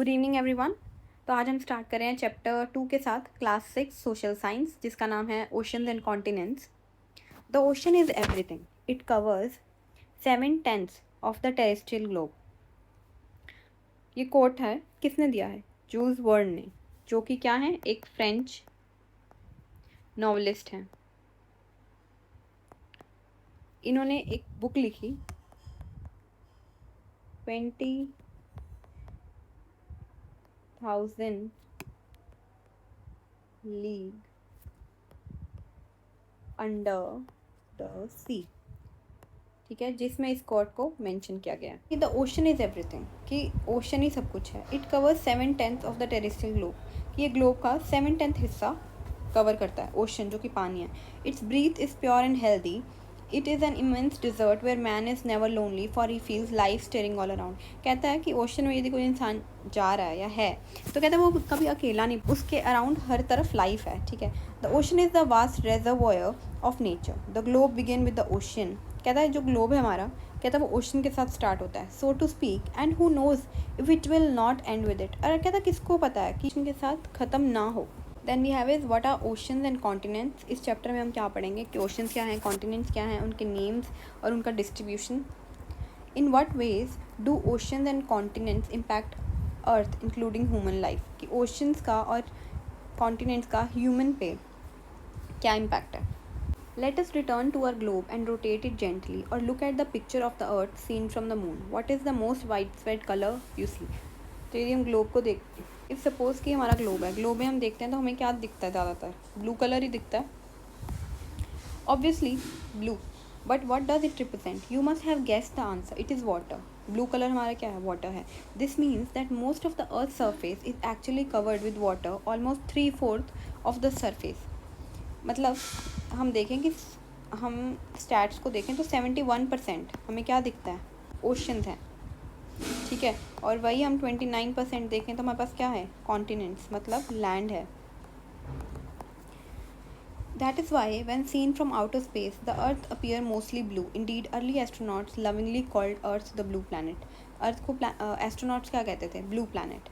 Good evening everyone. तो आज हम स्टार्ट कर रहे हैं चैप्टर 2 के साथ, क्लास 6 सोशल साइंस, जिसका नाम है oceans and continents. The ocean is everything, it covers 7/10 of the terrestrial globe. ये कोट है, किसने दिया है? जूल्स वर्न ने, जो कि क्या है, एक फ्रेंच नॉवलिस्ट हैं। इन्होंने एक बुक लिखी 20,000 लीग अंडर द सी, ठीक है, जिसमें इस कोट को मेंशन किया गया है कि द ओशन इज़ एवरीथिंग, कि ओशन ही सब कुछ है। It covers 7/10 of the terrestrial globe, कि ये ग्लोब का 7/10 हिस्सा कवर करता है ओशन, जो कि पानी है। Its breath is pure and healthy. It is an immense desert where man is never lonely for he feels life stirring all around. कहता है कि ओशन में यदि कोई इंसान जा रहा है या है, तो कहता है वो कभी अकेला नहीं, उसके अराउंड हर तरफ लाइफ है, ठीक है। The ocean is the vast reservoir of nature. The globe begin with the ocean. कहता है जो ग्लोब है हमारा, कहता है वो ओशन के साथ स्टार्ट होता है, so to speak, and who knows if it will not end with it. और कहता है किसको पता है कि ओशन के साथ ख़त्म ना हो। Then we have is what are oceans and continents. इस चैप्टर में हम क्या पढ़ेंगे कि ओशंस क्या हैं, कॉन्टिनेंट्स क्या हैं, उनके नेम्स और उनका distribution. In what ways do oceans and continents impact earth including human life, कि ओशंस का और कॉन्टिनेंट्स का ह्यूमन पे क्या इम्पैक्ट है। Let us return to our globe and rotate it gently, or look at the picture of the earth seen from the moon. What is the most widespread color you see? तो यदि हम globe को देखते हैं, if suppose कि हमारा globe है, globe में हम देखते हैं तो हमें क्या दिखता है? ज़्यादातर ब्लू कलर ही दिखता है, obviously blue. But what does it represent? You must have guessed the answer, it is water. Blue colour हमारा क्या है? वाटर है। This means that most of the earth surface is actually covered with water, almost 3/4 of the surface. मतलब हम देखें कि हम stats को देखें तो 71% हमें क्या दिखता है? ओशंस हैं, ठीक है। और वही हम 29% देखें तो हमारे पास क्या है? कॉन्टिनेंट्स, मतलब लैंड है। That is why when seen from outer space, the Earth appear mostly blue. Indeed, early astronauts lovingly called Earth the blue planet. Earth को astronauts क्या कहते थे? Blue planet.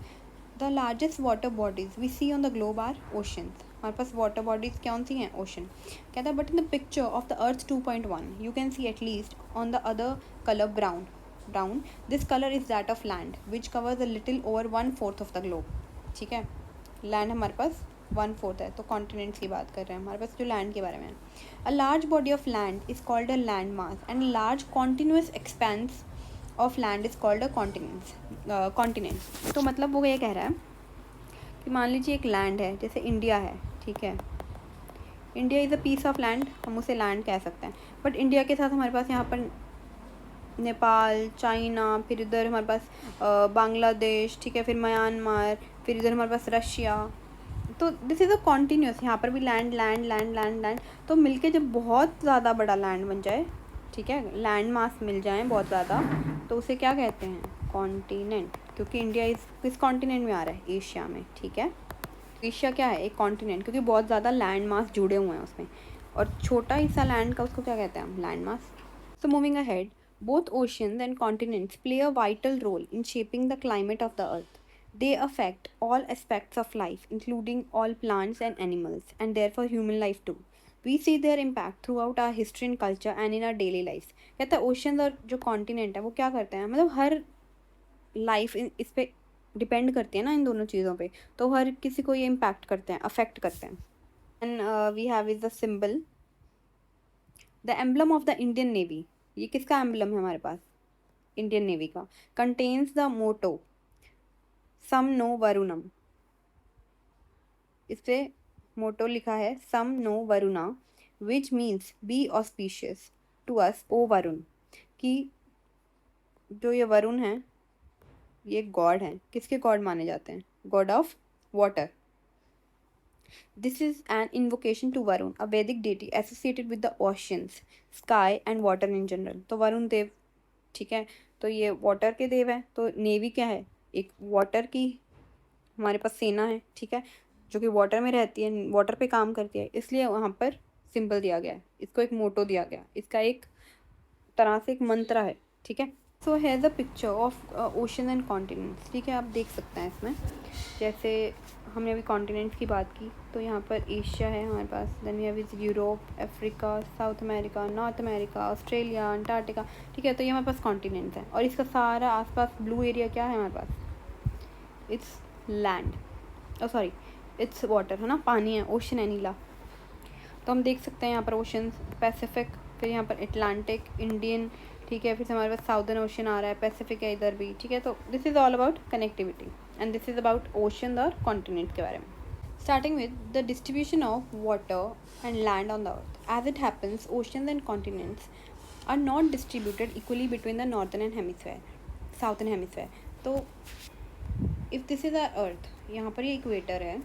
The largest water bodies we see on the globe are oceans. हमारे पास water bodies कौन सी हैं? Ocean. कहता है but in the picture of the Earth 2.1, you can see at least on the other color brown. This color is that of land, which covers a little over 1/4 of the globe. ठीक है, land हमारे पास 1/4 है, तो continents की बात कर रहे हैं हमारे पास जो लैंड के बारे में। A large body of land is called a land mass, and large continuous expense of land is called a continents. तो मतलब वो ये कह रहा है कि मान लीजिए एक लैंड है, जैसे इंडिया है, ठीक है। India is a piece of land, हम उसे लैंड कह सकते हैं। बट इंडिया के साथ हमारे पास यहाँ पर नेपाल, चाइना, फिर इधर हमारे पास बांग्लादेश, ठीक है, फिर म्यांमार, फिर इधर हमारे पास रशिया। तो दिस इज़ अ कॉन्टीन्यूस, यहाँ पर भी land land land land land. तो मिलके जब बहुत ज़्यादा बड़ा लैंड बन जाए, ठीक है, लैंड मास मिल जाए बहुत ज़्यादा, तो उसे क्या कहते हैं? कॉन्टिनेंट। क्योंकि इंडिया इस किस कॉन्टिनेंट में आ रहा है? एशिया में, ठीक है। एशिया क्या है? एक कॉन्टिनेंट, क्योंकि बहुत ज़्यादा लैंड मास जुड़े हुए हैं उसमें, और छोटा हिस्सा लैंड का उसको क्या कहते हैं हम? Land mass. So moving ahead, both oceans and continents play a vital role in shaping the climate of the earth. They affect all aspects of life, including all plants and animals, and therefore human life too. We see their impact throughout our history and culture and in our daily lives. कहता है oceans और जो continent है वो क्या करते हैं, मतलब हर लाइफ इस पे डिपेंड करती है ना, इन दोनों चीज़ों पे, तो हर किसी को ये इम्पैक्ट करते हैं, अफेक्ट करते हैं। And we have is the symbol, the emblem of the Indian Navy. ये किसका एम्बलम है हमारे पास? इंडियन नेवी का। कंटेन्स द मोटो सम नो वरुणम। इस पे मोटो लिखा है सम नो वरुणा, which means be auspicious to us O Varuna, कि जो ये वरुण है ये गॉड हैं। किसके गॉड माने जाते हैं? God of water. This is an invocation to Varun, a Vedic deity associated with the oceans, sky and water in general. तो वरुण देव, ठीक है, तो ये वाटर के देव है। तो नेवी क्या है? एक वाटर की हमारे पास सेना है, ठीक है, जो कि वाटर में रहती है, वाटर पे काम करती है, इसलिए वहाँ पर सिंबल दिया गया है, इसको एक मोटो दिया गया, इसका एक तरह से एक मंत्र है, ठीक है। So has a picture of ocean and continents, ठीक है, आप देख सकते हैं इसमें। जैसे हमने अभी कॉन्टिनेंट्स की बात की, तो यहाँ पर एशिया है हमारे पास, then we have is Europe, Africa, South America, North America, Australia, Antarctica, ठीक है। तो ये हमारे पास कॉन्टिनेंट्स हैं, और इसका सारा आसपास ब्लू एरिया क्या है हमारे पास, it's land, sorry it's water, है ना, पानी है, ओशन है नीला। तो हम देख सकते हैं यहाँ पर ओशन, पैसिफिक, फिर यहाँ पर अटलांटिक, इंडियन, ठीक है, फिर से हमारे पास साउदर्न ओशन आ रहा है, पैसिफिक है इधर भी, ठीक है। तो this is all about connectivity and this is about ocean और कॉन्टिनेंट के बारे में। Starting with the distribution of water and land on the earth, as it happens oceans and continents are not distributed equally between the northern and hemisphere, southern hemisphere. तो if this is our earth, यहाँ पर ये equator है,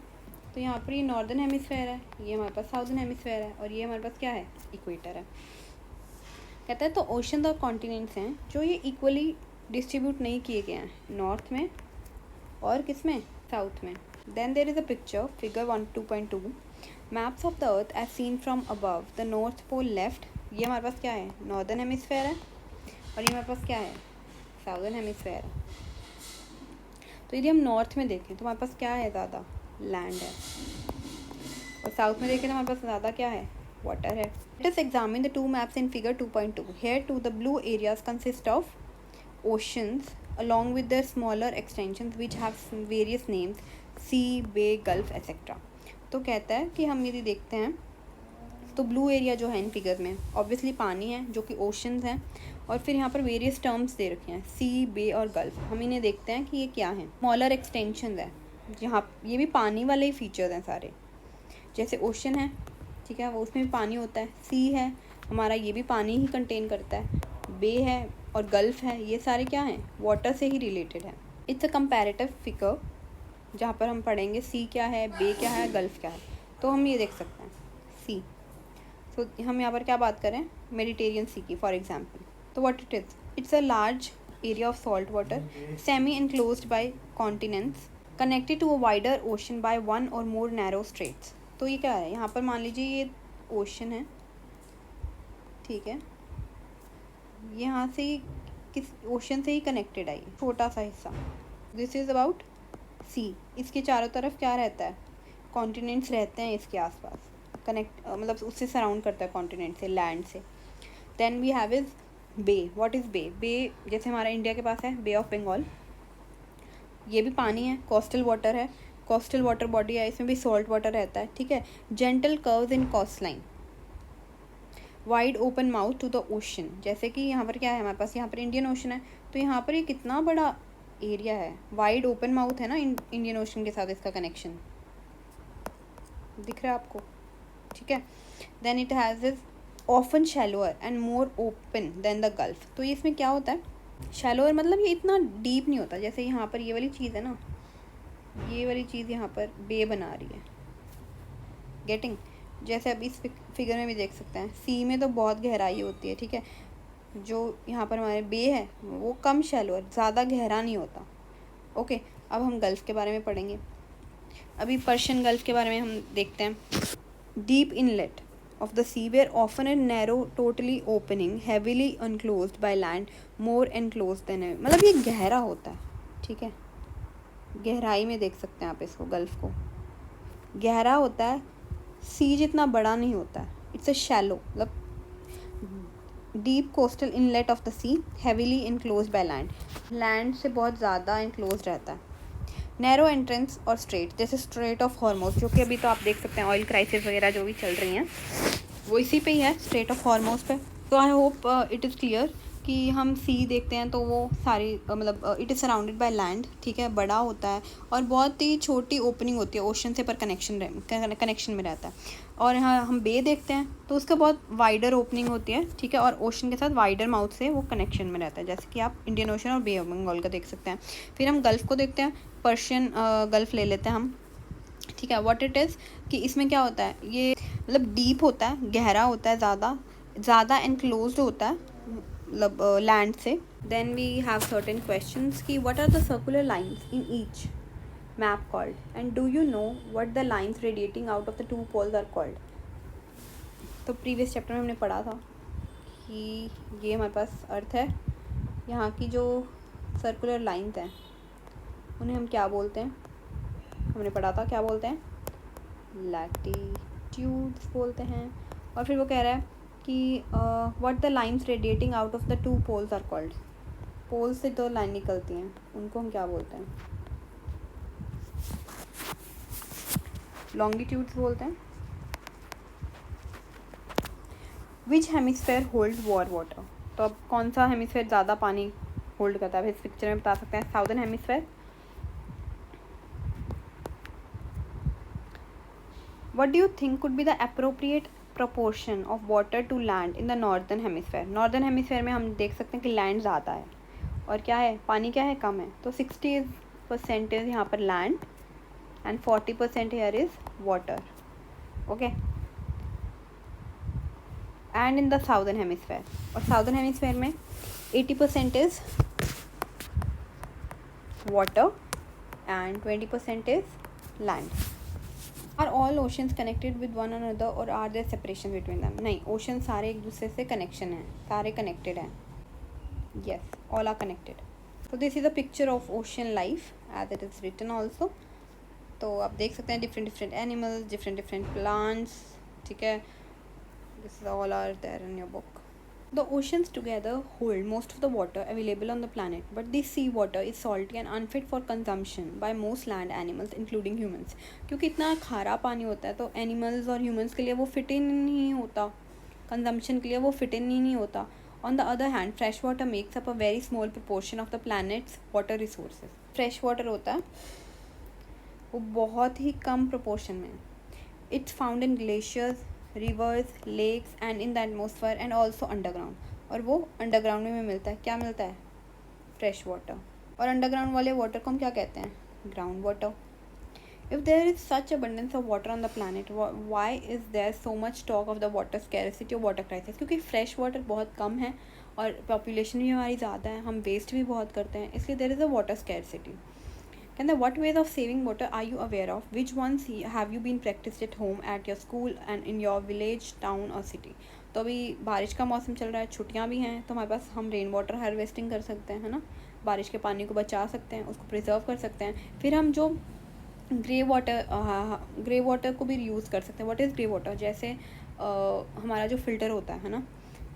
तो यहाँ पर ये northern hemisphere है, ये हमारे पास साउदर्न हेमिस्फेयर है, और ये हमारे पास क्या है, इक्वेटर है। कहता है तो ओशन और कॉन्टिनेंट्स हैं जो ये इक्वली डिस्ट्रीब्यूट नहीं किए गए हैं, नॉर्थ में और किस में, साउथ में। Then there is a picture, figure 1.2.2, maps of the earth as seen from above, the north pole left, ये हमारे पास क्या है, नॉर्दर्न हेमिस्फेयर है, और ये हमारे पास क्या है, साउदर्न हेमिस्फेयर है। तो यदि हम नॉर्थ में देखें तो हमारे पास क्या है, ज़्यादा लैंड है, और साउथ में देखें तो हमारे पास ज़्यादा क्या है, वाटर है। Let us examine the two maps in figure 2.2. Here too the blue areas consist of oceans along with their smaller extensions which have various names, sea, bay, gulf, etc. तो कहता है कि हम यदि देखते हैं तो ब्लू एरिया जो है इन फिगर में ऑब्वियसली पानी है जो कि ओशंस हैं, और फिर यहाँ पर वेरियस टर्म्स दे रखे हैं, सी, बे और गल्फ। हम इन्हें देखते हैं कि ये क्या हैं, स्मॉलर एक्सटेंशन है, जहाँ ये भी पानी वाले ही फीचर्स हैं सारे, जैसे ओशन है, ठीक है, वो उसमें भी पानी होता है, सी है हमारा, ये भी पानी ही कंटेन करता है, बे है और गल्फ है, ये सारे क्या हैं, वाटर से ही रिलेटेड है। इट्स अ कंपैरेटिव फिगर, जहाँ पर हम पढ़ेंगे सी क्या है, बे क्या है, गल्फ क्या है। तो हम ये देख सकते हैं सी, तो हम यहाँ पर क्या बात करें, मेडिटेरियन सी की फॉर एग्जाम्पल। तो what it is, it's a large area of salt water semi enclosed by continents connected to a wider ocean by one or more narrow straits. तो ये क्या है, यहाँ पर मान लीजिए ये ओशन है, ठीक है, यहाँ से ही किस ओशन से ही कनेक्टेड है, ये छोटा सा हिस्सा। दिस इज़ अबाउट सी, इसके चारों तरफ क्या रहता है, कॉन्टिनेंट्स रहते हैं इसके आसपास, कनेक्ट मतलब उससे सराउंड करता है कॉन्टिनेंट से, लैंड से। Then we have is bay, what is bay, bay जैसे हमारा इंडिया के पास है बे ऑफ बंगाल, ये भी पानी है, कोस्टल वाटर है, कोस्टल वाटर बॉडी है, इसमें भी सॉल्ट वाटर रहता है, ठीक है। Gentle curves in coastline, wide open mouth to the ocean, जैसे कि यहाँ पर क्या है हमारे पास, यहाँ पर इंडियन ओशन है, तो यहाँ पर ये कितना बड़ा एरिया है, वाइड ओपन माउथ है ना इंडियन ओशन के साथ इसका कनेक्शन दिख रहा है आपको, ठीक है। Then it has is often shallower and more open than the gulf. तो ये इसमें क्या होता है, शैलोअर मतलब ये इतना डीप नहीं होता, जैसे यहाँ पर ये वाली चीज़ है ना, ये वाली चीज़ यहाँ पर बे बना रही है, गेटिंग, जैसे अब इस फिगर में भी देख सकते हैं, सी में तो बहुत गहराई होती है, ठीक है, जो यहाँ पर हमारे बे है वो कम शैलोअर, ज़्यादा गहरा नहीं होता। ओके, अब हम गल्फ़ के बारे में पढ़ेंगे, अभी पर्शियन गल्फ़ के बारे में हम देखते हैं। Deep inlet of the sea were often a narrow totally opening heavily enclosed by land more enclosed than ever, मतलब ये गहरा होता है, ठीक है, गहराई में देख सकते हैं आप इसको, गल्फ को गहरा होता है, सी जितना बड़ा नहीं होता है, इट्स अ शैलो, मतलब deep coastal inlet of the sea heavily enclosed by land, land से बहुत ज़्यादा इनक्लोज रहता है। नैरो एंट्रेंस और स्ट्रेट, जैसे स्ट्रेट ऑफ हॉर्मोज, जो कि अभी तो आप देख सकते हैं ऑयल क्राइसिस वगैरह जो भी चल रही हैं वो इसी पे ही है, स्ट्रेट ऑफ हॉर्मोज पे। तो I hope it is clear कि हम सी देखते हैं तो वो सारी मतलब it is surrounded by land, ठीक है, बड़ा होता है और बहुत ही छोटी ओपनिंग होती है ओशन से, पर कनेक्शन में रहता है। और यहाँ हम बे देखते हैं तो उसका बहुत वाइडर ओपनिंग होती है, ठीक है, और ओशन के साथ वाइडर माउथ से वो कनेक्शन में रहता है, जैसे कि आप इंडियन ओशन और बे ऑफ बंगाल का देख सकते हैं। फिर हम गल्फ़ को देखते हैं, पर्शियन गल्फ़ ले लेते हैं हम, ठीक है। व्हाट इट इज़ कि इसमें क्या होता है, ये मतलब डीप होता है, गहरा होता है, ज़्यादा एनक्लोज्ड होता है मतलब लैंड से। Then we have certain questions कि what are the circular lines in each map called and do you know what the lines radiating out of the two poles are called. तो previous chapter में हमने पढ़ा था कि ये हमारे पास अर्थ है, यहाँ की जो सर्कुलर लाइंस हैं उन्हें हम क्या बोलते हैं, हमने पढ़ा था क्या बोलते हैं, लैटिट्यूड्स बोलते हैं। और फिर वो कह रहा है कि what the lines radiating out of the 2 poles are called, pole से 2 लाइन निकलती हैं उनको हम क्या बोलते हैं, लॉन्गिट्यूड्स बोलते हैं। विच हेमिस्फेयर होल्ड्स वॉर वाटर, तो अब कौन सा हेमिस्फेयर ज़्यादा पानी होल्ड करता है, इस पिक्चर में बता सकते हैं। Southern hemisphere. What do you think could be the appropriate proportion of water to land in the northern hemisphere? Northern hemisphere में हम देख सकते हैं कि लैंड ज़्यादा है और क्या है, पानी क्या है, कम है। तो 60% इज़ यहाँ पर land and 40% here is water. Okay, and in the southern hemisphere, और साउदर्न हेमिस्फेयर में 80% is water and 20% is land. Are all oceans connected with one another or are there separation between them? नहीं, ocean सारे एक दूसरे से connection हैं, सारे connected हैं। Yes, all are connected. तो this is a picture of ocean life as it is written also. तो आप देख सकते हैं different different animals, different different plants, ठीक है, this all are there in your book. The oceans together hold most of the water available on the planet, but this sea water is salty and unfit for consumption by most land animals including humans. क्योंकि इतना खारा पानी होता है तो animals और humans के लिए वो फिट इन नहीं होता, कंजम्पशन के लिए वो फिट इन ही नहीं होता। On the other hand, fresh water makes up a very small proportion of the planet's water resources. Fresh water होता है वो बहुत ही कम proportion में, it's found in glaciers, rivers, lakes and in the atmosphere and also underground, और वो underground में मिलता है। क्या मिलता है, फ्रेश वाटर। और अंडरग्राउंड वाले वाटर को हम क्या कहते हैं, ground water. If there is such abundance of water on the planet, why is there so much talk of the water scarcity और वाटर क्राइसिस? क्योंकि फ्रेश वाटर बहुत कम है और पॉपुलेशन भी हमारी ज़्यादा है, हम वेस्ट भी बहुत करते हैं, इसलिए there is a water scarcity. Can the what ways of saving water are you aware of? Which ones have you been practiced at home, at your school and in your village, town or city? तो अभी बारिश का मौसम चल रहा है, छुट्टियां भी हैं, तो हमारे पास हम रेन वाटर हार्वेस्टिंग कर सकते हैं, है ना, बारिश के पानी को बचा सकते हैं, उसको प्रिजर्व कर सकते हैं। फिर हम जो ग्रे वाटर को भी यूज़ कर सकते हैं। What is grey water? जैसे हमारा जो फ़िल्टर होता है ना,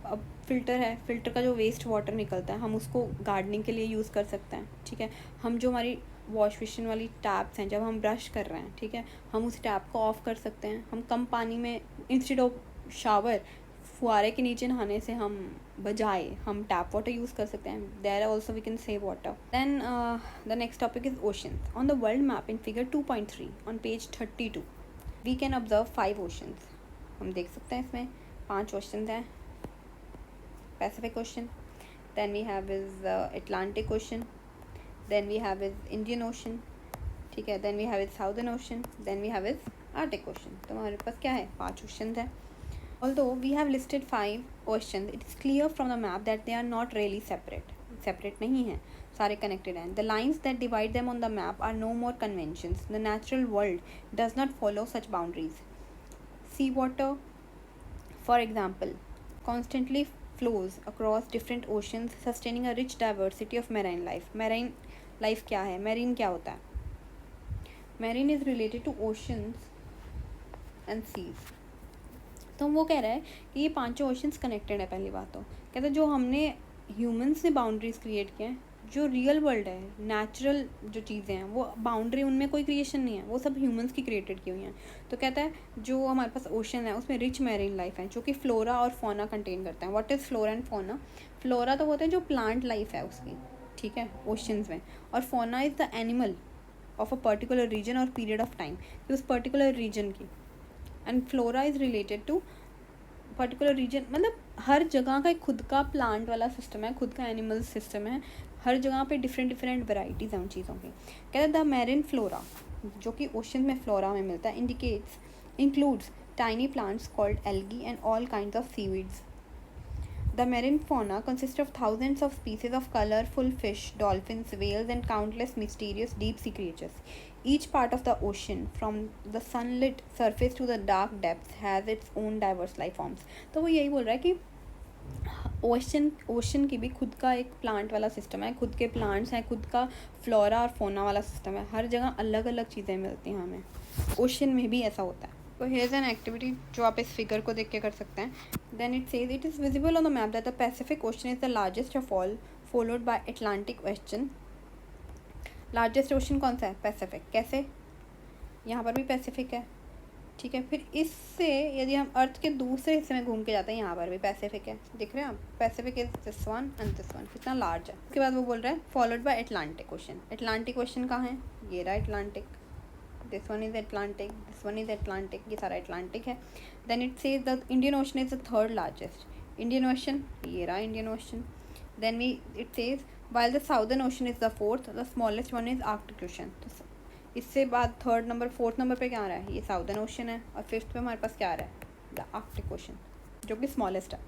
अब फ़िल्टर है, फ़िल्टर का जो वेस्ट वाटर निकलता है हम उसको गार्डनिंग के लिए यूज़ कर सकते हैं, ठीक है। हम जो हमारी वॉश बेसिन वाली टैप्स हैं, जब हम ब्रश कर रहे हैं, ठीक है, हम उस टैप को ऑफ़ कर सकते हैं। हम कम पानी में इंस्टेड ऑफ शावर, फुहारे के नीचे नहाने से हम बजाय हम टैप वाटर यूज़ कर सकते हैं। There also we can save water. Then the next topic is oceans. On the world map in figure 2.3 on page 32 we can observe 5 oceans. हम देख सकते हैं इसमें 5 ओशंस हैं। Pacific ocean, then we have is Atlantic ocean, then we have is Indian Ocean, ठीक है, then we have is Southern Ocean, then we have is Arctic Ocean। तो हमारे पास क्या है, 5 oceans हैं। Although we have listed 5 oceans, it is clear from the map that they are not really separate नहीं हैं, सारे connected हैं। The lines that divide them on the map are no more conventions. The natural world does not follow such boundaries. Sea water, for example, constantly flows across different oceans, sustaining a rich diversity of marine life. Marine life क्या है, marine क्या होता है? Marine is related to oceans and seas. तो वो कह रहा है कि ये 5 ओशंस कनेक्टेड है। पहली बात तो कहता है जो हमने ह्यूमंस ने बाउंड्रीज क्रिएट किए हैं, जो रियल वर्ल्ड है, नेचुरल जो चीज़ें हैं, वो बाउंड्री उनमें कोई क्रिएशन नहीं है, वो सब ह्यूमंस की क्रिएटेड की हुई हैं। तो कहता है जो हमारे पास ओशन है उसमें रिच मैरीन लाइफ है जो कि फ्लोरा और फोना कंटेन करता है। What is flora and fauna? Flora तो होता है जो प्लांट लाइफ है उसकी, ठीक है, ओशंस में, और fauna is the animal of a particular region और पीरियड ऑफ टाइम, उस पर्टिकुलर रीजन की। And flora is related to particular region, मतलब हर जगह का एक खुद का प्लांट वाला सिस्टम है, खुद का एनिमल सिस्टम है, हर जगह पे डिफरेंट डिफरेंट वेराइटीज़ हैं उन चीज़ों की। कहते हैं द मैरिन फ्लोरा, जो कि ओशन में फ्लोरा में मिलता है, includes tiny plants called algae and all kinds of seaweeds. The marine fauna consists of thousands of species of colorful fish, dolphins, whales, and countless mysterious deep-sea creatures. Each part of the ocean, from the sunlit surface to the dark depths, has its own diverse life forms. तो वो यही बोल रहा है कि ocean की भी खुद का एक प्लांट वाला सिस्टम है, खुद के प्लांट्स हैं, खुद का फ्लोरा और फोना वाला सिस्टम है, हर जगह अलग अलग चीज़ें मिलती हैं हमें। ओशन में भी ऐसा होता है। तो हेयर एन एक्टिविटी जो आप इस फिगर को देख के कर सकते हैं। Then it says it is visible on the map that the Pacific ocean is the largest of all, followed by Atlantic ocean. Largest ocean कौन सा है? पैसिफिक। कैसे? यहाँ पर भी पैसिफिक है, ठीक है। फिर इससे यदि हम अर्थ के दूसरे हिस्से में घूम के जाते हैं, यहाँ पर भी पैसिफिक है, दिख रहे हैं आप? Pacific is this one and this one, कितना लार्ज है। उसके बाद वो बोल रहा है followed by Atlantic ocean. Atlantic ocean कहाँ है? ये रहा Atlantic, this one is Atlantic, this one is Atlantic, ये सारा अटलांटिक है। Then it says the Indian ocean is the third largest. Indian ocean, ये रहा Indian ocean. Then we it says while the southern ocean is the fourth, the smallest one is Arctic ocean. तो इससे बाद fourth number पे क्या आ रहा है? ये साउदर्न ओशन है, और फिफ्थ पे हमारे पास क्या आ रहा है? द आर्कटिक ओशन, जो कि स्मॉलेस्ट है।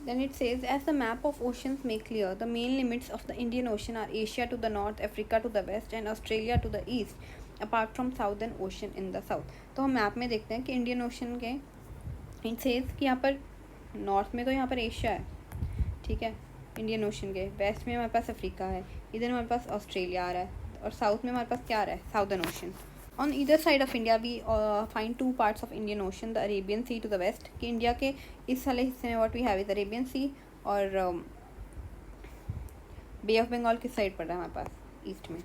Then it says, as the map of oceans make clear, the main limits of the Indian Ocean are Asia to the north, Africa to the west, and Australia to the east, apart from Southern Ocean in the south. तो हम map में देखते हैं कि Indian ocean के it says कि यहाँ पर नॉर्थ में तो यहाँ पर एशिया है, ठीक है, इंडियन ओशन के वेस्ट में हमारे पास अफ्रीका है, इधर हमारे पास ऑस्ट्रेलिया आ रहा है, और साउथ में हमारे पास क्या आ रहा है? Southern Ocean. On either side of India we find two parts of Indian Ocean, the Arabian Sea to the west, कि इंडिया के इस वाले हिस्से में what we have is Arabian Sea, और बे ऑफ बंगाल किस साइड पड़ रहा है हमारे पास? ईस्ट में।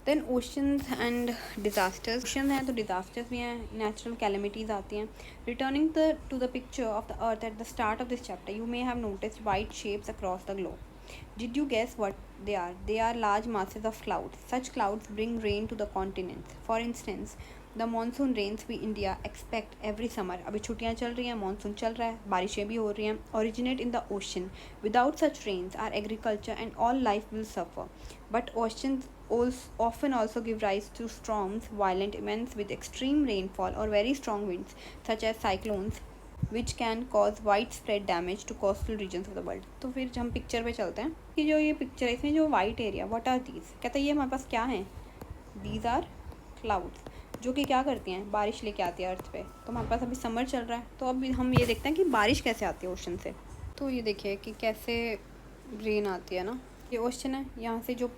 Then oceans and disasters. Ocean है तो डिज़ास्टर्स भी हैं, नेचुरल कैलेमिटीज़ आती हैं। Returning to the picture of the earth at the start of this chapter, you may have noticed white shapes across the globe. Did you guess what they are? They are large masses of clouds. Such clouds bring rain to the continents. For instance, the monsoon rains we India expect every summer. अभी छुट्टियाँ चल रही हैं, monsoon चल रहा है, बारिशें भी हो रही हैं. Originate in the ocean. Without such rains, our agriculture and all life will suffer. But oceans often also give rise to storms, violent events with extreme rainfall or very strong winds, such as cyclones, which can cause widespread damage to coastal regions of the world. तो फिर हम picture पे चलते हैं कि जो ये picture है इसमें जो white area, what are these? कहते हैं ये हमारे पास क्या हैं? दीज आर क्लाउड्स, जो कि क्या करती हैं? बारिश लेके आती है अर्थ पे. तो हमारे पास अभी समर चल रहा है, तो अब हम ये देखते हैं कि बारिश कैसे आती है ओशन से. तो ये देखिए कि कैसे रेन आती है ना. ये ओशन है, यहाँ से जो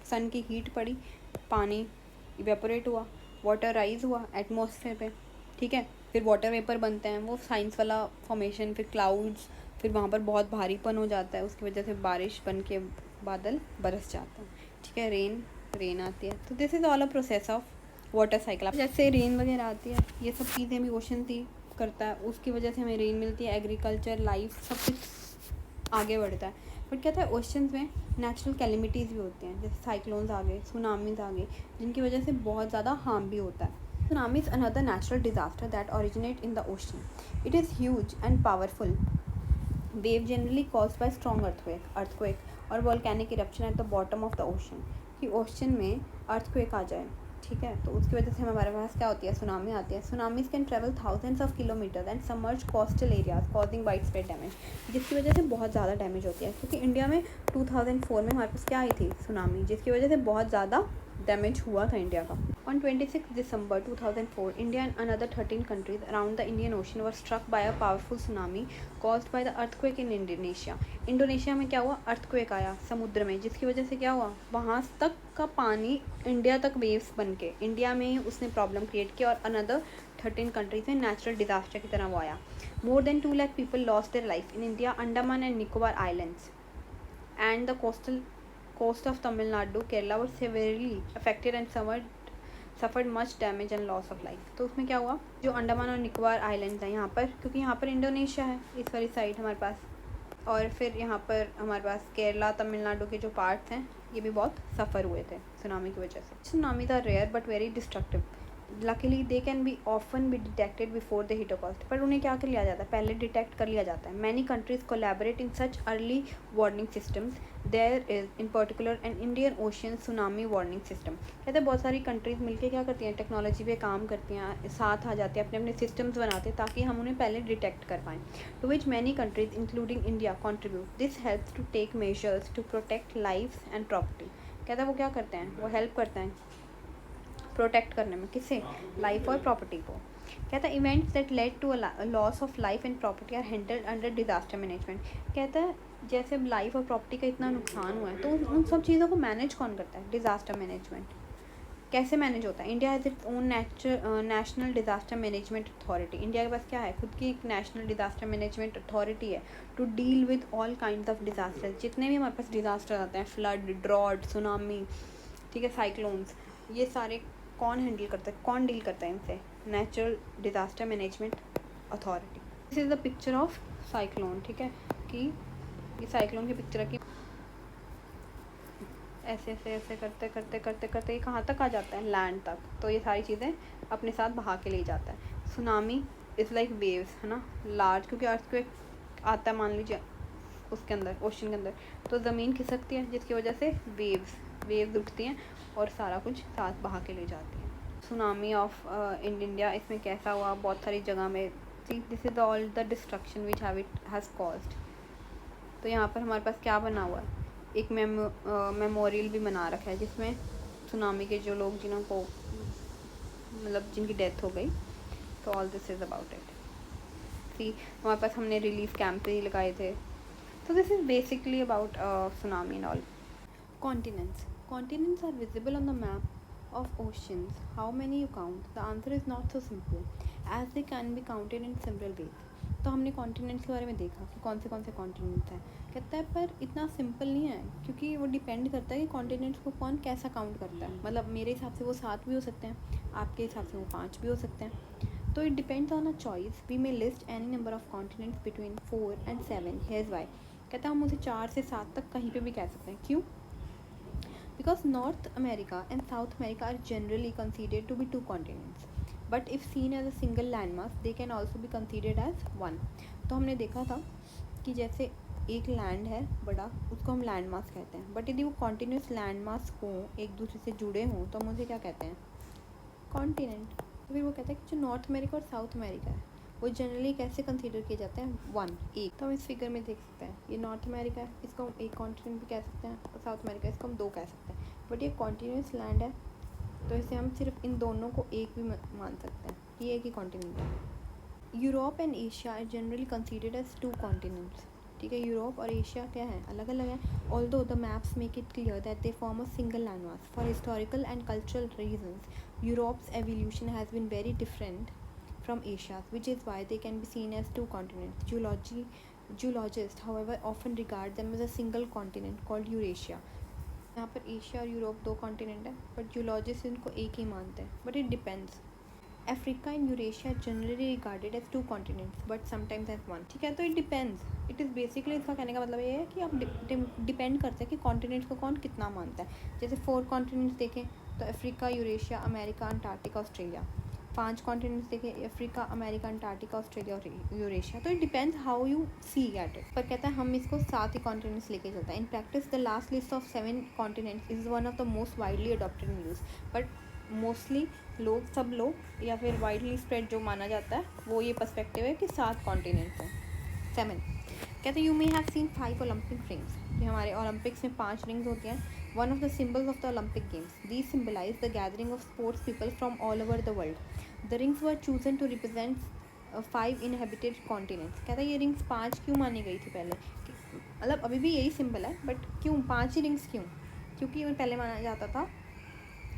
सन की हीट पड़ी, पानी इवेपोरेट हुआ, वाटर राइज हुआ एटमॉस्फेयर पे, ठीक है. फिर वाटर वेपर बनते हैं, वो साइंस वाला फॉर्मेशन, फिर क्लाउड्स, फिर वहाँ पर बहुत भारीपन हो जाता है, उसकी वजह से बारिश बन के बादल बरस जाता है, ठीक है. रेन आती है. तो this is all a process of water cycle. जैसे रेन वगैरह आती है, ये सब चीज़ें भी ओशन थी करता है, उसकी वजह से हमें रेन मिलती है, एग्रीकल्चर, लाइफ, सब कुछ आगे बढ़ता है. बट कहता है ओशंस में नेचुरल कैलेमिटीज़ भी होती हैं, जैसे साइक्लोन्स आ गए, सुनामीज आ गए, जिनकी वजह से बहुत ज़्यादा हार्म भी होता है. Tsunami is another natural disaster that originates in the ocean. It is huge and powerful wave generally caused by strong earthquake or volcanic eruption at the bottom of the ocean. कि ocean में earthquake आ जाए, ठीक है, तो उसकी वजह से हमारे पास क्या होती है? सुनामी आती है. Tsunamis can travel thousands of kilometres and submerge coastal areas causing wide spread damage, जिसकी वजह से बहुत ज़्यादा डैमेज होती है. क्योंकि इंडिया में 2004 में हमारे पास क्या आई थी? सुनामी, जिसकी वजह से बहुत ज़्यादा डैमेज हुआ था इंडिया का. On 26 December 2004, India and another 13 countries around the Indian Ocean were struck by a powerful tsunami caused by the earthquake in Indonesia. Indonesia में क्या हुआ? अर्थक्वेक आया समुद्र में, जिसकी वजह से क्या हुआ? वहाँ तक का पानी इंडिया तक वेव्स बन के इंडिया में ही उसने प्रॉब्लम क्रिएट किया, और अनदर 13 कंट्रीज में नेचुरल डिजास्टर की तरह वो आया. More than 2 lakh people lost their life in India, Andaman and Nicobar islands and the coast of Tamil Nadu, Kerala were severely affected and suffered much damage and loss of life. तो उसमें क्या हुआ? जो अंडमान और निकोबार आइलैंड्स हैं यहाँ पर, क्योंकि यहाँ पर इंडोनेशिया है इस वाली साइड हमारे पास, और फिर यहाँ पर हमारे पास केरला, तमिलनाडु के जो पार्ट्स हैं, ये भी बहुत सफ़र हुए थे सुनामी की वजह से. Tsunamis are rare but very destructive. Luckily they can be often be detected before the hit coast. पर उन्हें क्या कर लिया जाता है? पहले डिटेक्ट कर लिया जाता है. Many countries collaborate in such early warning systems. There is in particular an Indian ocean tsunami warning system. कहते हैं बहुत सारी कंट्रीज़ मिलकर क्या करती हैं? टेक्नोलॉजी पे काम करती हैं, साथ आ जाती हैं, अपने अपने सिस्टम्स बनाते हैं ताकि हम उन्हें पहले डिटेक्ट कर पाएँ. To which many countries including India contribute. This helps to take measures to protect life and property. कहता है वो क्या करते हैं? वो हेल्प करते हैं प्रोटेक्ट करने में. किससे? लाइफ और प्रॉपर्टी को. कहता है events that led to loss of life and property are handled under disaster management. कहता है जैसे लाइफ और प्रॉपर्टी का इतना नुकसान हुआ है तो उन सब चीज़ों को मैनेज कौन करता है? Disaster management. कैसे मैनेज होता है? India has its own national disaster management authority. India के पास क्या है? खुद की एक नेशनल डिज़ास्टर मैनेजमेंट अथॉरिटी है to deal with all kind of disaster. जितने भी हमारे पास डिज़ास्टर आते हैं, फ्लड, ड्रॉट, सुनामी, ठीक है, साइक्लोन्स, ये सारे कौन हैंडल करता है, कौन डील करता है इनसे? Natural disaster management authority. This is the picture of cyclone, ठीक है, कि ये साइक्लोन की पिक्चर है कि ऐसे ऐसे ऐसे करते करते करते करते ये कहाँ तक आ जाता है? लैंड तक। तो ये सारी चीज़ें अपने साथ बहा के ले जाता है। सुनामी इज़ लाइक वेव्स, है ना, लार्ज, क्योंकि अर्थक्वेक आता है मान लीजिए उसके अंदर, ओशन के अंदर, तो ज़मीन खिसकती है जिसकी वजह से वेव्स उठती हैं और सारा कुछ साथ बहा के ले जाती हैं। सुनामी ऑफ इन इंडिया, इसमें कैसा हुआ? बहुत सारी जगह में, see this is all the destruction which has caused. तो यहाँ पर हमारे पास क्या बना हुआ है? एक मेमोरियल भी बना रखा है जिसमें सुनामी के जो लोग जिनको मतलब जिनकी डेथ हो गई, तो all this is about it. See हमारे पास हमने रिलीफ कैंप भी लगाए थे। तो this is basically about tsunami and all. Continents are visible on the map of oceans. How many you count? The answer is not so simple, as they can be counted in several ways. तो हमने continents के बारे में देखा कि कौन से continents हैं। कहता है पर इतना सिंपल नहीं है, क्योंकि वो डिपेंड करता है कि कॉन्टिनेंट्स को कौन कैसा काउंट करता है। मतलब मेरे हिसाब से वो 7 भी हो सकते हैं, आपके हिसाब से वो 5 भी हो सकते हैं। तो it depends on a choice. We may list any number of continents between 4 and 7. Here's why. कहता है हम उसे 4 से 7 तक कहीं पे भी कह सकते हैं। क्यों? Because North America and South America are generally considered to be two continents, but if seen as a single landmass, they can also be considered as one. तो हमने देखा था कि जैसे एक लैंड है बड़ा, उसको हम लैंड मास कहते हैं, बट यदि वो कॉन्टीन्यूस लैंड मास हो, एक दूसरे से जुड़े हों, तो हम उसे क्या कहते हैं? कॉन्टिनेंट। तो फिर वो कहता है कि जो नॉर्थ अमेरिका और साउथ अमेरिका है वो जनरली कैसे कंसीडर किए जाते हैं? वन, एक। तो हम इस फिगर में देख सकते हैं, ये नॉर्थ अमेरिका है, इसको हम एक कॉन्टिनेंट भी कह सकते हैं, और साउथ अमेरिका इसको हम 2 कह सकते हैं। बट ये कॉन्टीन्यूस लैंड है, तो इसे हम सिर्फ इन दोनों को एक भी मान सकते हैं, ये एक ही कॉन्टिनेंट है। Europe and Asia are generally considered as 2 continents. ठीक है, यूरोप और एशिया क्या है? अलग अलग है। Although the maps make it clear that they form a single landmass for historical and cultural reasons. Europe's evolution has been very different from Asia, which is why they can be seen as 2 continents. Geologists, however, often regard them as a single continent called Eurasia. यहाँ पर Asia और Europe 2 continent है, but geologist इनको एक ही मानते हैं, but it depends. Africa and Eurasia generally regarded as 2 continents but sometimes as 1। ठीक है, तो it depends. It is basically, इसका कहने का मतलब ये है कि आप डिपेंड करते हैं कि कॉन्टिनेंट्स को कौन कितना मानता है। जैसे 4 कॉन्टिनेंट्स देखें तो Africa, Eurasia, America, Antarctica, Australia. 5 continents देखें, अफ्रीका, अमेरिका, अंटार्कटिका, ऑस्ट्रेलिया और यूरेशिया। तो it depends how you see at it. पर कहता है हम इसको 7 ही कॉन्टिनेंट्स लेके चलते हैं। In practice the last list of 7 continents is one of the most widely adopted in use. But mostly सब लोग या फिर वाइडली स्प्रेड जो माना जाता है वो ये पर्सपेक्टिव है कि 7 कॉन्टिनेंट्स हैं। 7 कहते हैं you may have seen 5 Olympic rings, कि हमारे ओलंपिक्स में 5 रिंग्स होती हैं। One of the symbols of the Olympic games, these symbolize the gathering of sports people from all over the world. The rings were chosen to represent 5 inhabited continents. कहता है ये rings 5 क्यों मानी गई थी पहले? मतलब अभी भी यही सिंबल है, बट क्यों 5 ही रिंग्स क्यों? क्योंकि पहले माना जाता था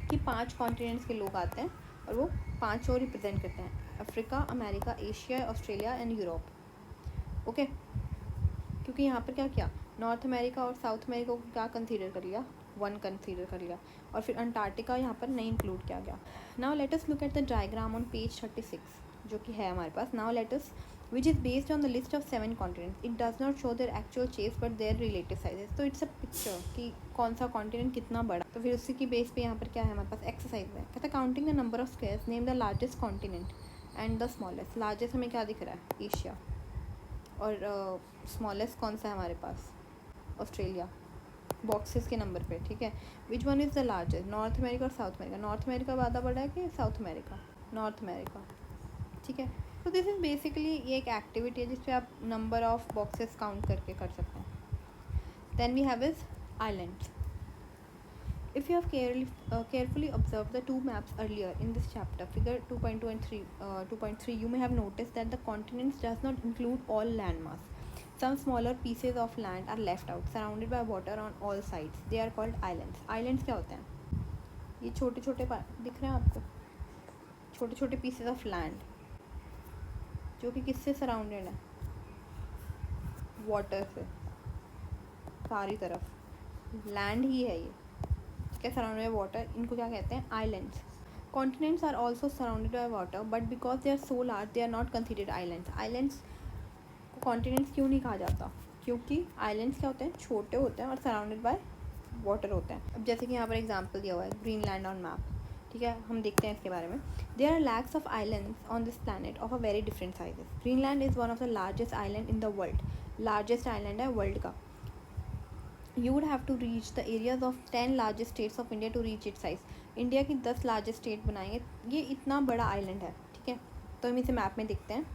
कि 5 कॉन्टिनेंट्स के लोग आते हैं और वो 5 और रिप्रेजेंट करते हैं, Africa, America, Asia, Australia and Europe. Okay, क्योंकि यहाँ पर क्या किया, नॉर्थ अमेरिका और साउथ अमेरिका को क्या कंसीडर कर लिया? 1 कंसीडर कर लिया, और फिर अंटार्कटिका यहाँ पर नहीं इंक्लूड किया गया। Now let us look at the diagram on page 36, जो कि है हमारे पास। Now let us, which is based on the list of 7 continents. It does not show their actual shapes but their relative sizes. तो it's a picture कि कौन सा continent कितना बड़ा। तो फिर उसी की बेस पे यहाँ पर क्या है हमारे पास? एक्सरसाइज है। कहता है counting the number of squares, name the largest continent and the smallest. Largest हमें क्या दिख रहा है? एशिया। और स्मॉलेस्ट कौन सा है हमारे पास? ऑस्ट्रेलिया, बॉक्सेस के नंबर पे। ठीक है, which one is the largest? North America और साउथ अमेरिका। नॉर्थ अमेरिका ज़्यादा बड़ा है कि साउथ अमेरिका? North America. ठीक है, तो दिस इज़ बेसिकली ये एक एक्टिविटी है जिसपे आप नंबर ऑफ बॉक्सेस काउंट करके कर सकते हैं। Then we have is islands. If you have carefully observed the two maps earlier in this chapter, figure 2.2 and 2.3, you may have noticed that the continents does not include all landmass. Some smaller pieces of land are left out, surrounded by water on all sides. They are called islands. Islands क्या होते हैं? ये छोटे छोटे दिख रहे हैं आपको, छोटे छोटे पीसेस ऑफ लैंड जो कि किससे सराउंडेड है? वाटर से, सारी तरफ लैंड ही है ये, क्या सराउंडेड बाय वाटर. इनको क्या कहते हैं? Islands. Continents are also surrounded by water, but because they are so large they are not considered islands. Islands को कॉन्टिनेंट्स क्यों नहीं कहा जाता? क्योंकि आइलैंड्स क्या होते हैं? छोटे होते हैं और सराउंडेड बाय वाटर होते हैं. अब जैसे कि यहाँ पर एग्जाम्पल दिया हुआ है ग्रीनलैंड ऑन मैप, ठीक है, हम देखते हैं इसके बारे में. There are lakhs of islands on this planet of a very different sizes. Greenland is one of the largest island in the world. Largest island है वर्ल्ड का. You would have to reach the areas of 10 largest states of India to reach its size. India की 10 largest state बनाएंगे. ये इतना बड़ा island है, ठीक है. तो हम इसे मैप में देखते हैं.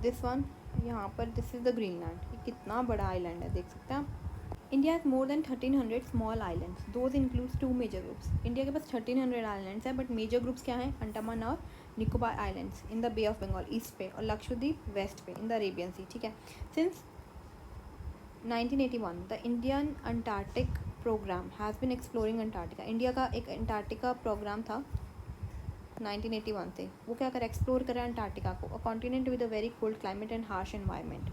दिस वन यहाँ पर, दिस इज़ द ग्रीनलैंड. ये कितना बड़ा आइलैंड है, देख सकते हैं आप. India has more than 1300 small islands. Those includes 2 major groups. India के पास 1300 आइलैंड्स है, बट मेजर ग्रुप्स क्या हैं? अंडमान और Nicobar islands in the bay of Bengal east पे, और लक्षद्वीप वेस्ट पे इन द अरेबियन सी, ठीक है. Since 1981 the Indian Antarctic program has been exploring Antarctica. India का एक अंटार्कटिका प्रोग्राम था 1981 से. वो क्या कर एक्सप्लोर करा अंटार्कटिका को, अ continent with a very cold climate and harsh environment.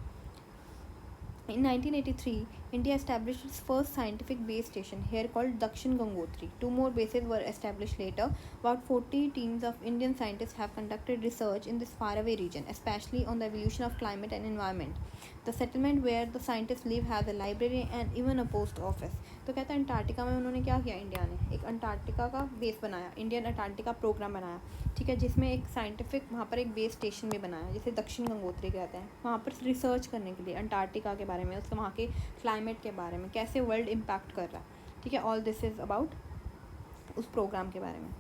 In 1983, India established its first scientific base station here called Dakshin Gangotri. 2 more bases were established later. About 40 teams of Indian scientists have conducted research in this faraway region, especially on the evolution of climate and environment. The settlement where the scientists live has a library and even a post office. तो कहता है Antarctica में उन्होंने क्या किया, India ने एक Antarctica का बेस बनाया, इंडियन अंटार्कटिका प्रोग्राम बनाया, ठीक है, जिसमें एक साइंटिफिक वहाँ पर एक बेस स्टेशन भी बनाया जिसे दक्षिण गंगोत्री कहते हैं. वहाँ पर रिसर्च करने के लिए अंटार्कटिका के बारे में, उसके वहाँ के क्लाइमेट के बारे में, कैसे वर्ल्ड इम्पैक्ट कर रहा है, ठीक है. ऑल दिस इज़ अबाउट उस प्रोग्राम के बारे में.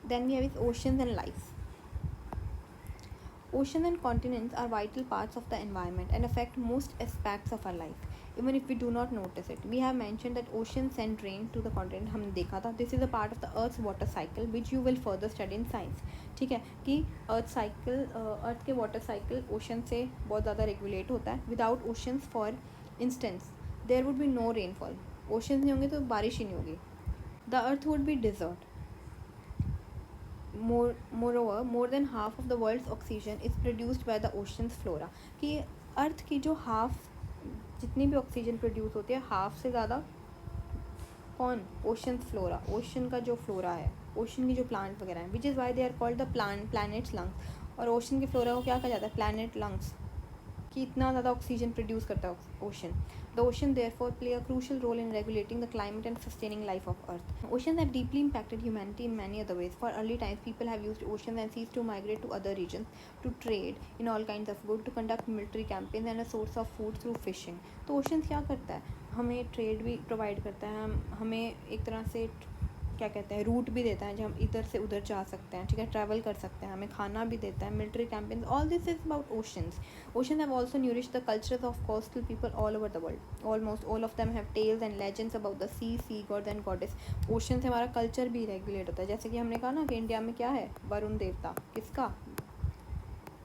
Then we have is oceans and life. Oceans and continents are vital parts of the environment and affect most aspects of our life, even if we do not notice it. We have mentioned that oceans send rain to the continent. हमने देखा था. This is a part of the Earth's water cycle, which you will further study in science. ठीक है कि अर्थ के water cycle ocean से बहुत ज़्यादा रेगुलेट होता है. Without oceans for instance there would be no rainfall. Oceans नहीं होंगे तो बारिश ही नहीं होगी. The earth would be desert. Moreover, more than half of the world's oxygen is produced by the ocean's flora. कि अर्थ की जो हाफ, जितनी भी ऑक्सीजन प्रोड्यूस होती है, हाफ से ज़्यादा कौन? Oceans flora. ओशन का जो फ्लोरा है, ओशन की जो प्लांट वगैरह हैं, which is why they are called the planet's lungs. और ओशन के फ्लोरा को क्या कहा जाता है? Planet lungs. कि इतना ज़्यादा ऑक्सीजन प्रोड्यूस करता है ocean. The ocean therefore play a crucial role in regulating the climate and sustaining life of Earth. Oceans have deeply impacted humanity in many other ways. For early times, people have used oceans and seas to migrate to other regions, to trade in all kinds of goods, to conduct military campaigns, and a source of food through fishing. तो oceans क्या करता है? हमें trade भी provide करता है, हमें एक तरह से क्या कहते हैं, रूट भी देता है, जब हम इधर से उधर जा सकते हैं, ठीक है, ट्रैवल कर सकते हैं, हमें खाना भी देता है, military campaigns. All this is about oceans. Oceans have also nourish the cultures of coastal people all over the world. Almost all of them have tales and legends about the sea gods and goddess. Ocean से हमारा culture भी regulate होता है. जैसे कि हमने कहा ना कि इंडिया में क्या है? वरुण देवता. किसका?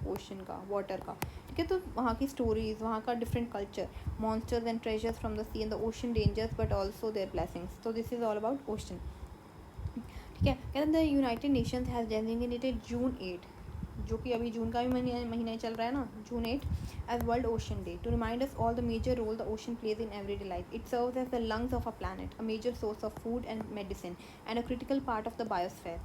ओशन का, वाटर का, ठीक है. तो वहाँ की स्टोरीज, वहाँ का different culture, monsters and treasures from the sea and the ocean dangers but also their blessings. तो this is all about ocean, ठीक है. कहते हैं the United Nations has designated June 8, जो कि अभी जून का भी महीना चल रहा है ना, June 8, as world ocean day, to remind us all the major role the ocean plays in everyday life. It serves as the lungs of a planet, a major source of food and medicine, and a critical part of the biosphere.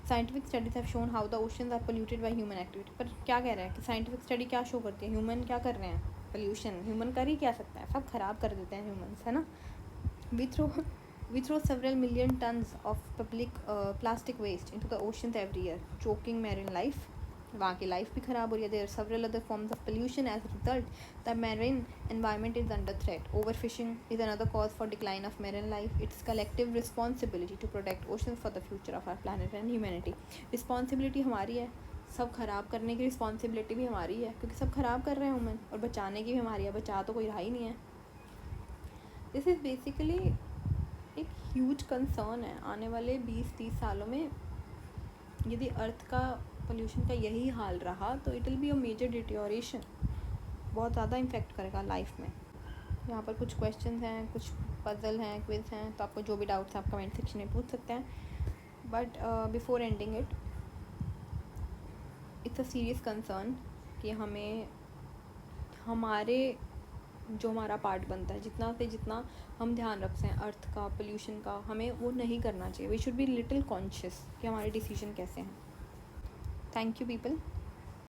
Scientific studies have shown how the oceans are polluted by human activity. पर क्या कह रहे हैं कि scientific study क्या show करती है? Human क्या कर रहे हैं? पोल्यूशन. ह्यूमन कर ही क्या सकता है? सब खराब कर देते हैं ह्यूमन्स, है ना. We throw several million tons of public plastic waste into the oceans every year, choking marine life. वहाँ की लाइफ भी ख़राब हो रही है. There are several other forms of pollution as a result. The marine environment is under threat. Overfishing is another cause for decline of marine life. It's collective responsibility to protect oceans for the future of our planet and humanity. Responsibility हमारी है, सब ख़राब करने की responsibility भी हमारी है, क्योंकि सब ख़राब कर रहे हैं ह्यूमन, और बचाने की भी हमारी है. बचा तो कोई रहा ही नहीं है. दिस इज़ बेसिकली एक ह्यूज कंसर्न है। आने वाले 20-30 सालों में यदि अर्थ का पोल्यूशन का यही हाल रहा तो it will be a major deterioration, बहुत ज़्यादा इम्पेक्ट करेगा लाइफ में। यहाँ पर कुछ क्वेश्चंस हैं, कुछ पजल हैं, क्विज हैं, तो आपको जो भी डाउट्स आप कमेंट सेक्शन में पूछ सकते हैं। But before ending it's a serious concern कि हमें हमारे जो हमारा पार्ट बनता है, जितना से जितना हम ध्यान रखते हैं अर्थ का, पोल्यूशन का, हमें वो नहीं करना चाहिए। We should be little conscious कि हमारे डिसीजन कैसे हैं। Thank you people.